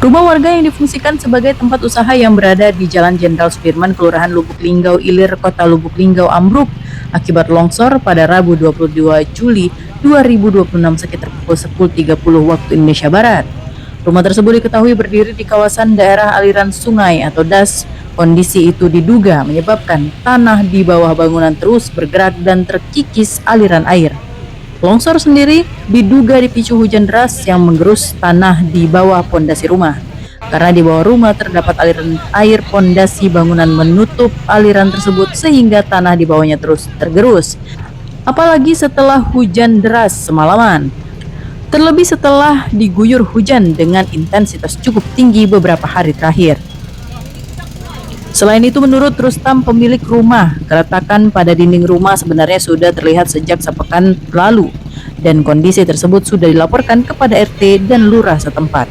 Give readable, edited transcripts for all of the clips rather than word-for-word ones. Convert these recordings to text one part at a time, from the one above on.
Rumah warga yang difungsikan sebagai tempat usaha yang berada di Jalan Jenderal Sudirman, Kelurahan Lubuk Linggau, Ilir, Kota Lubuk Linggau, ambruk akibat longsor pada Rabu 22 Juli 2026 sekitar pukul 10.30 waktu Indonesia Barat. Rumah tersebut diketahui berdiri di kawasan daerah aliran sungai atau DAS. Kondisi itu diduga menyebabkan tanah di bawah bangunan terus bergerak dan terkikis aliran air. Longsor sendiri diduga dipicu hujan deras yang menggerus tanah di bawah pondasi rumah. Karena di bawah rumah terdapat aliran air, pondasi bangunan menutup aliran tersebut sehingga tanah di bawahnya terus tergerus. Apalagi setelah hujan deras semalaman. Terlebih setelah diguyur hujan dengan intensitas cukup tinggi beberapa hari terakhir. Selain itu, menurut Rustam, pemilik rumah, keretakan pada dinding rumah sebenarnya sudah terlihat sejak sepekan lalu dan kondisi tersebut sudah dilaporkan kepada RT dan lurah setempat.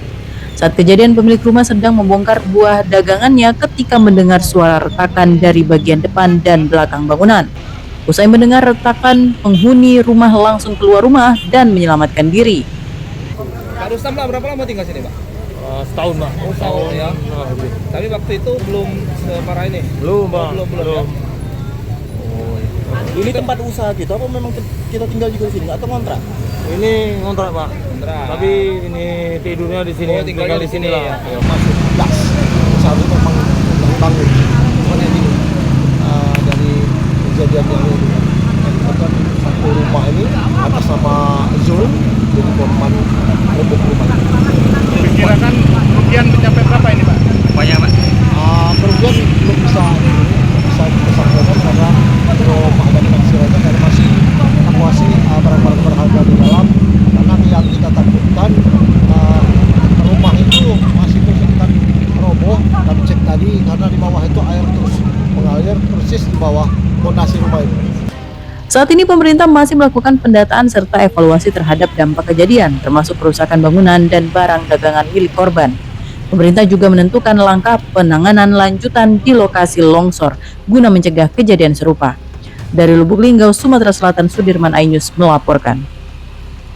Saat kejadian, pemilik rumah sedang membongkar buah dagangannya ketika mendengar suara retakan dari bagian depan dan belakang bangunan. Usai mendengar retakan, penghuni rumah langsung keluar rumah dan menyelamatkan diri. Pak Rustam, berapa lama tinggal sini, Pak? Setahun, Pak. Oh, setahun ya. Tapi waktu itu belum separah ini? Belum, Bang. Belum. Ya? Oh, iya. Ini tempat usaha kita apa memang kita tinggal juga di sini atau kontrak? Ini ngontrak, Pak. Kontrak. Tapi ini tidurnya di sini. Oh, tinggal di sini lah. ya. Masuk gas. Usaha itu memang bangun. Cuman yang ini dari kejadian yang ini kan satu rumah ini atas nama Zul jadi korban rebuk rumah. Perkirakan kerugian mencapai berapa ini, Pak? Banyak, Pak. Kerugian belum bisa disampaikan karena rumah dan masyarakat karena masih evakuasi barang-barang berharga di dalam karena yang kita takutkan rumah itu masih terus roboh dan cek tadi karena di bawah itu air terus mengalir persis di bawah fondasi rumah itu. Saat ini pemerintah masih melakukan pendataan serta evaluasi terhadap dampak kejadian, termasuk kerusakan bangunan dan barang dagangan milik korban. Pemerintah juga menentukan langkah penanganan lanjutan di lokasi longsor guna mencegah kejadian serupa. Dari Lubuk Linggau, Sumatera Selatan, Sudirman Ainus melaporkan.